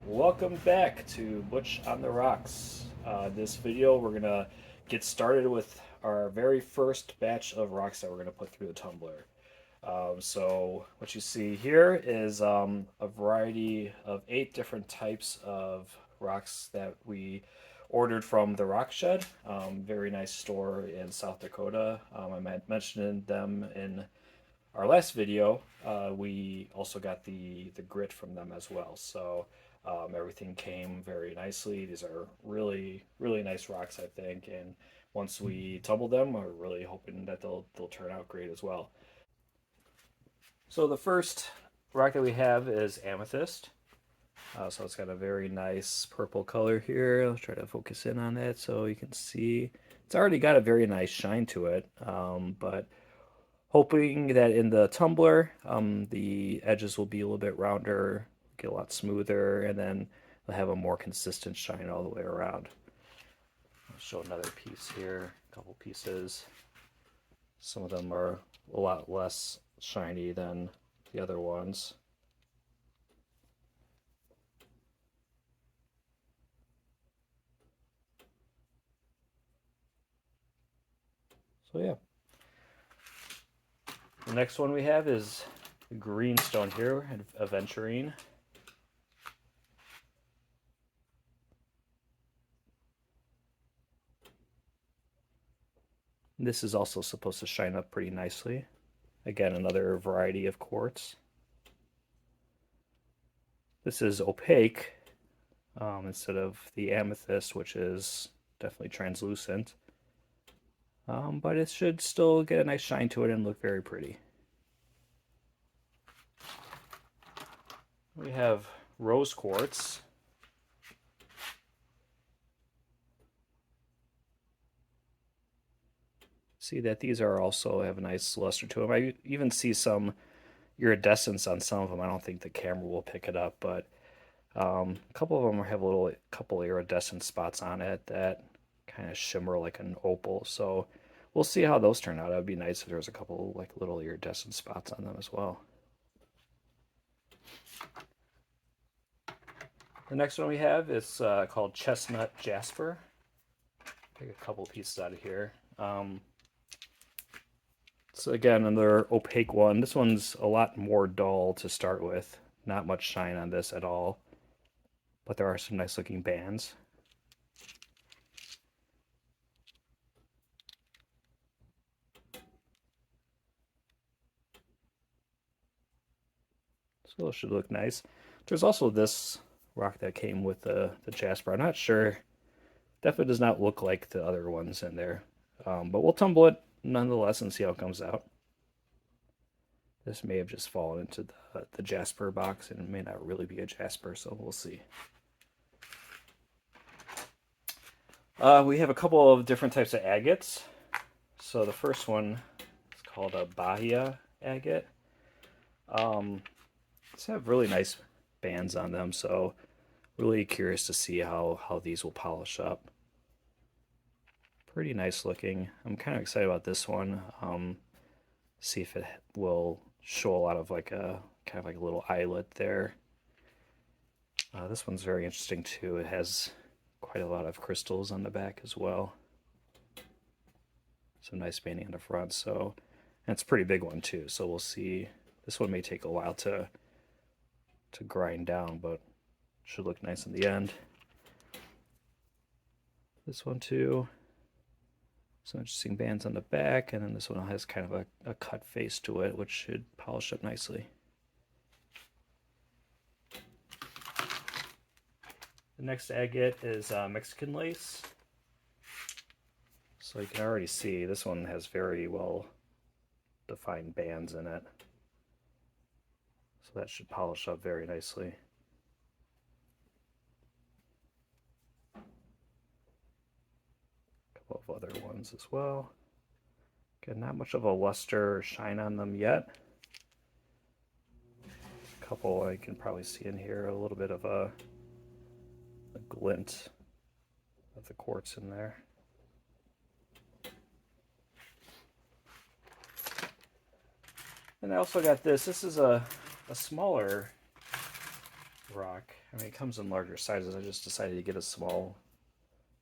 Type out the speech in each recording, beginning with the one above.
Welcome back to Butch on the Rocks. This video, we're gonna get started with our very first batch of rocks that we're gonna put through the tumbler. So what you see here is a variety of 8 different types of rocks that we ordered from the Rock Shed. Very nice store in South Dakota. I mentioned them in our last video. We also got the grit from them as well. So everything came very nicely. These are really nice rocks, I think. And once we tumble them, we're really hoping that they'll turn out great as well. So the first rock that we have is Amethyst. So it's got a very nice purple color here. I'll try to focus in on that so you can see. It's already got a very nice shine to it, but hoping that in the tumbler, the edges will be a little bit rounder, get a lot smoother, and then they'll have a more consistent shine all the way around. I'll show another piece here, a couple pieces. Some of them are a lot less shiny than the other ones. So yeah. The next one we have is the greenstone here, Aventurine. This is also supposed to shine up pretty nicely. Again, another variety of quartz. This is opaque instead of the amethyst, which is definitely translucent. But it should still get a nice shine to it and look very pretty. We have rose quartz. See that these are also have a nice luster to them. I even see some iridescence on some of them. I don't think the camera will pick it up, but a couple of them have a couple iridescent spots on it that kind of shimmer like an opal. So we'll see how those turn out. It would be nice if there was a couple like little iridescent spots on them as well. The next one we have is called Chestnut Jasper. Take a couple pieces out of here. So again, another opaque one. This one's a lot more dull to start with. Not much shine on this at all. But there are some nice looking bands. So it should look nice. There's also this rock that came with the Jasper. I'm not sure. Definitely does not look like the other ones in there. But we'll tumble it nonetheless and see how it comes out. This may have just fallen into the Jasper box and it may not really be a Jasper, so we'll see. We have a couple of different types of agates. So the first one is called a Bahia Agate. These have really nice bands on them, so really curious to see how these will polish up. Pretty nice looking. I'm kind of excited about this one. See if it will show a lot of like a kind of like a little eyelet there. This one's very interesting too. It has quite a lot of crystals on the back as well. Some nice banding on the front. So, and it's a pretty big one too. So we'll see. This one may take a while to grind down, but should look nice in the end. This one too. Some interesting bands on the back, and then this one has kind of a cut face to it, which should polish up nicely. The next agate is Mexican lace. So you can already see this one has very well defined bands in it. So that should polish up very nicely. A couple of other ones as well. Again, not much of a luster or shine on them yet. A couple I can probably see in here, a little bit of a glint of the quartz in there. And I also got this. This is a smaller rock. I mean, it comes in larger sizes. I just decided to get a small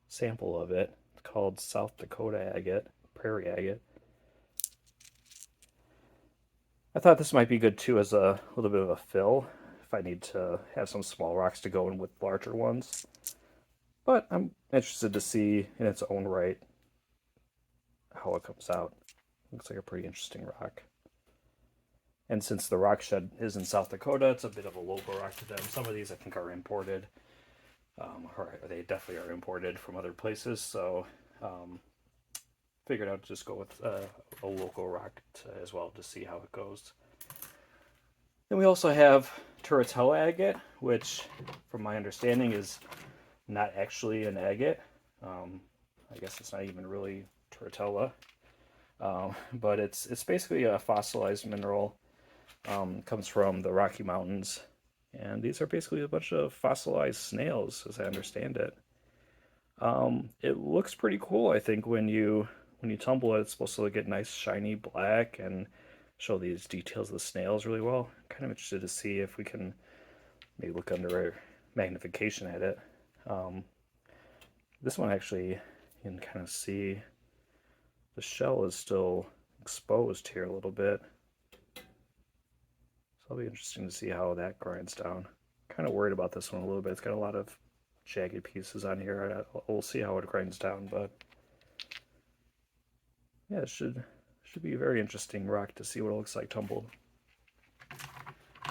sample of it. It's called South Dakota Agate, Prairie Agate. I thought this might be good too as a little bit of a fill if I need to have some small rocks to go in with larger ones. But I'm interested to see in its own right how it comes out. Looks like a pretty interesting rock. And since the rock shed is in South Dakota, it's a bit of a local rock to them. Some of these I think are imported, or they definitely are imported from other places. So figured I'd just go with a local rock as well to see how it goes. Then we also have Turritella Agate, which, from my understanding, is not actually an agate. I guess it's not even really Turritella, but it's basically a fossilized mineral. Comes from the Rocky Mountains, and these are basically a bunch of fossilized snails, as I understand it. It looks pretty cool. I think when you tumble it, it's supposed to get nice shiny black and show these details of the snails really well. I'm kind of interested to see if we can maybe look under magnification at it. This one actually, you can kind of see the shell is still exposed here a little bit. So it'll be interesting to see how that grinds down. Kind of worried about this one a little bit. It's got a lot of jagged pieces on here. We'll see how it grinds down, but yeah, it should be a very interesting rock to see what it looks like tumbled.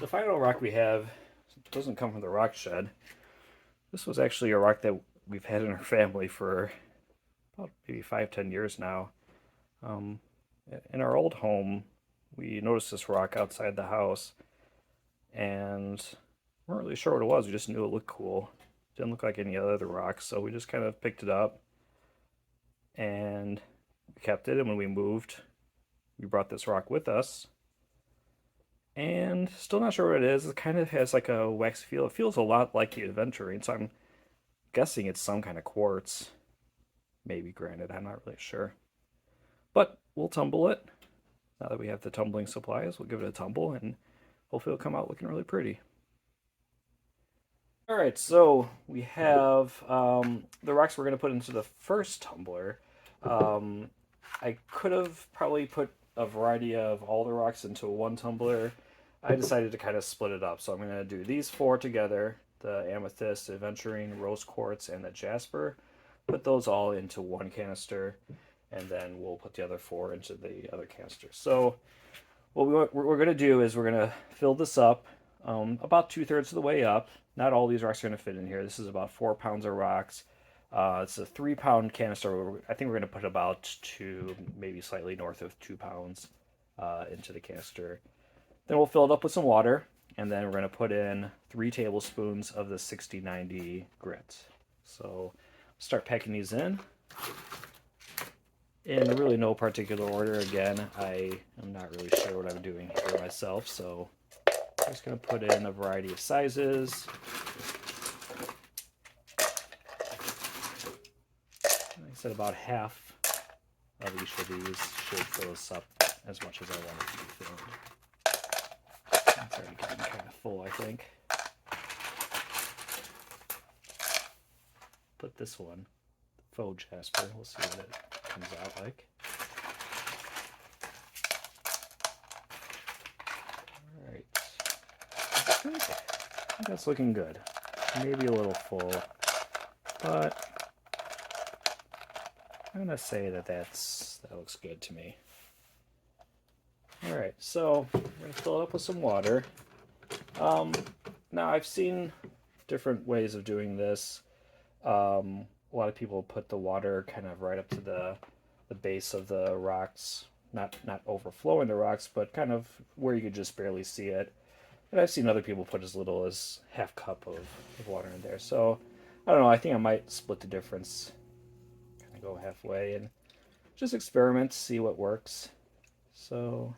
The final rock we have doesn't come from the rock shed. This was actually a rock that we've had in our family for about maybe 5-10 years now. In our old home, we noticed this rock outside the house and weren't really sure what it was. We just knew it looked cool. Didn't look like any other rocks, so we just kind of picked it up and kept it. And when we moved, we brought this rock with us. And still not sure what it is. It kind of has like a waxy feel. It feels a lot like the Aventurine, so I'm guessing it's some kind of quartz. Maybe granite, I'm not really sure. But we'll tumble it. Now that we have the tumbling supplies, we'll give it a tumble and hopefully it'll come out looking really pretty. All right, so we have the rocks we're going to put into the first tumbler. I could have probably put a variety of all the rocks into one tumbler. I decided to kind of split it up. So I'm going to do these 4 together, the Amethyst, Aventurine, Rose Quartz, and the Jasper. Put those all into one canister, and then we'll put the other 4 into the other canister. So what we're going to do is we're going to fill this up about 2/3 of the way up. Not all these rocks are going to fit in here. This is about 4 pounds of rocks. It's a 3-pound canister. I think we're going to put about 2, maybe slightly north of 2 pounds into the canister. Then we'll fill it up with some water, and then we're going to put in 3 tablespoons of the 60/90 grit. So start packing these in really no particular order. Again, I am not really sure what I'm doing here myself, so I'm just going to put in a variety of sizes. Like I said, about half of each of these should fill us up as much as I want it to be filled. It's already getting kind of full, I think. Put this one, faux Jasper, we'll see what it comes out like. Alright. I think that's looking good. Maybe a little full, but I'm gonna say that looks good to me. Alright, so we're gonna fill it up with some water. Now I've seen different ways of doing this. A lot of people put the water kind of right up to the base of the rocks, not overflowing the rocks, but kind of where you could just barely see it. And I've seen other people put as little as half cup of water in there. So I don't know, I think I might split the difference, kind of go halfway and just experiment, see what works. So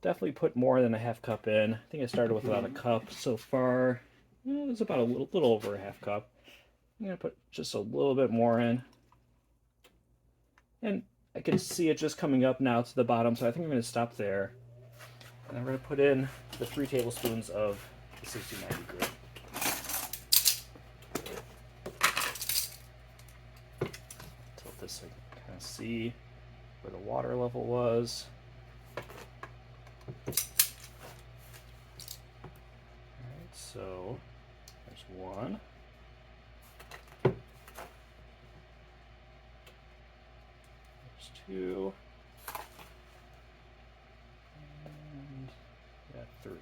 definitely put more than a half cup in. I think I started with about a cup so far. It's about a little over a half cup. I'm going to put just a little bit more in. And I can see it just coming up now to the bottom, so I think I'm going to stop there. And I'm going to put in the 3 tablespoons of the 60/90 grit. see where the water level was. Alright, so there's one. There's two. And got three.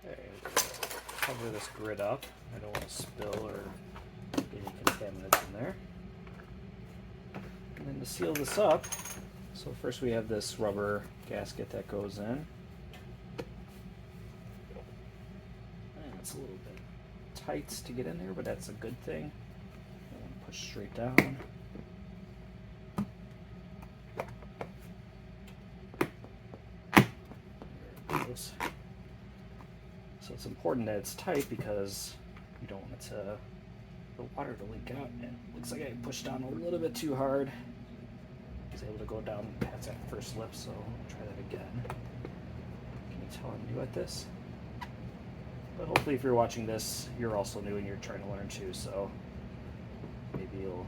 Okay, cover this grid up. I don't want to spill or get any contaminants in there. And then to seal this up, so first we have this rubber gasket that goes in. And it's a little bit tight to get in there, but that's a good thing. And push straight down. There it goes. So it's important that it's tight because you don't want the water to leak out. And it looks like I pushed down a little bit too hard. I was able to go down past that first lip, so I'll try that again. Can you tell I'm new at this? But hopefully if you're watching this, you're also new and you're trying to learn too, so maybe you'll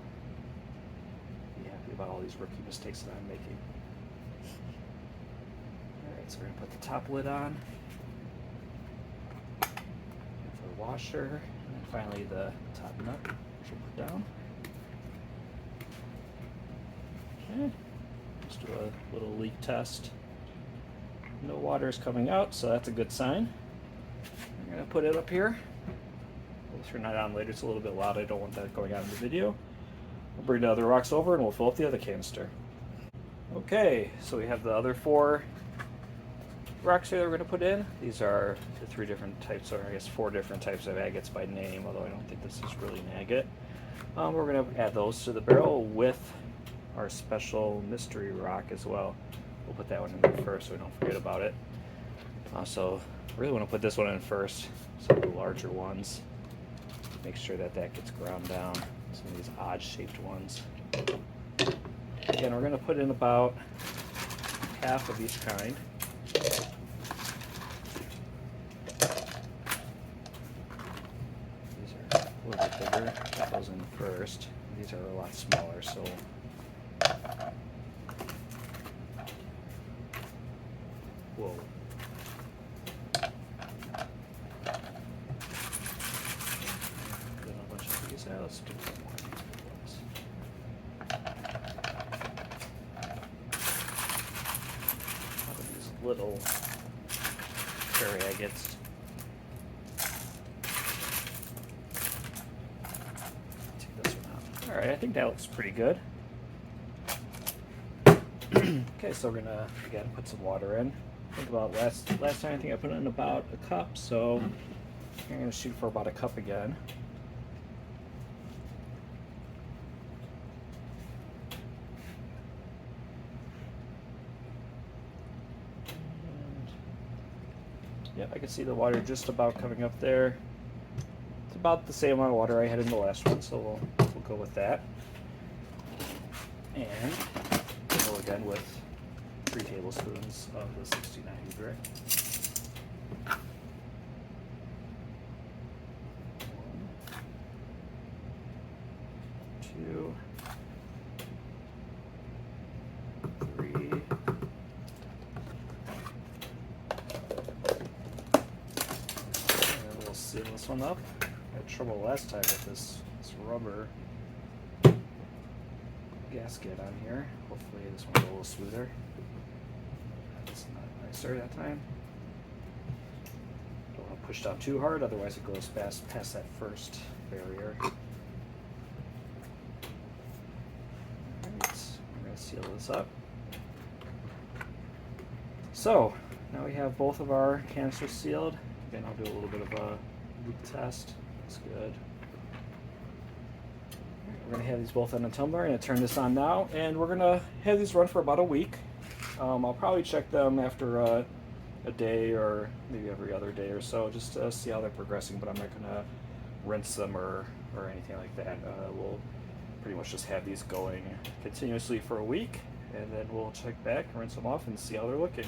be happy about all these rookie mistakes that I'm making. Alright, so we're going to put the top lid on. For the washer, and then finally the top nut, which we'll put down. Okay, just do a little leak test. No water is coming out, so that's a good sign. I'm going to put it up here. We'll turn that on later. It's a little bit loud. I don't want that going on in the video. We'll bring the other rocks over and we'll fill up the other canister. Okay, so we have the other 4 rocks here that we're going to put in. These are the 3 different types, or I guess 4 different types of agates by name, although I don't think this is really an agate. We're going to add those to the barrel with our special mystery rock as well. We'll put that one in there first so we don't forget about it. So really want to put this one in first, some of the larger ones. Make sure that gets ground down, some of these odd shaped ones. Again, we're going to put in about half of each kind. These are a little bit bigger. Put those in first. These are a lot smaller, so whoa. Let's do some more of these little Prairie agates. Take this one out. Alright, I think that looks pretty good. Okay, so we're gonna again put some water in. Think about last time I think I put in about a cup, so I'm gonna shoot for about a cup again. Yep, I can see the water just about coming up there. It's about the same amount of water I had in the last one, so we'll go with that. And we'll go again with 3 tablespoons of the 60/90 grit. 1, 2, 3. Seal this one up. I had trouble last time with this rubber gasket on here. Hopefully this one's a little smoother. That's not nicer that time. Don't want to push down too hard, otherwise it goes past that first barrier. Alright, we're going to seal this up. So, now we have both of our canisters sealed. Again, I'll do a little bit of a loop test. That's good. We're going to have these both on a tumbler. I'm going to turn this on now, and we're going to have these run for about a week. I'll probably check them after a day or maybe every other day or so, just to see how they're progressing, but I'm not going to rinse them or anything like that. We'll pretty much just have these going continuously for a week, and then we'll check back, rinse them off, and see how they're looking.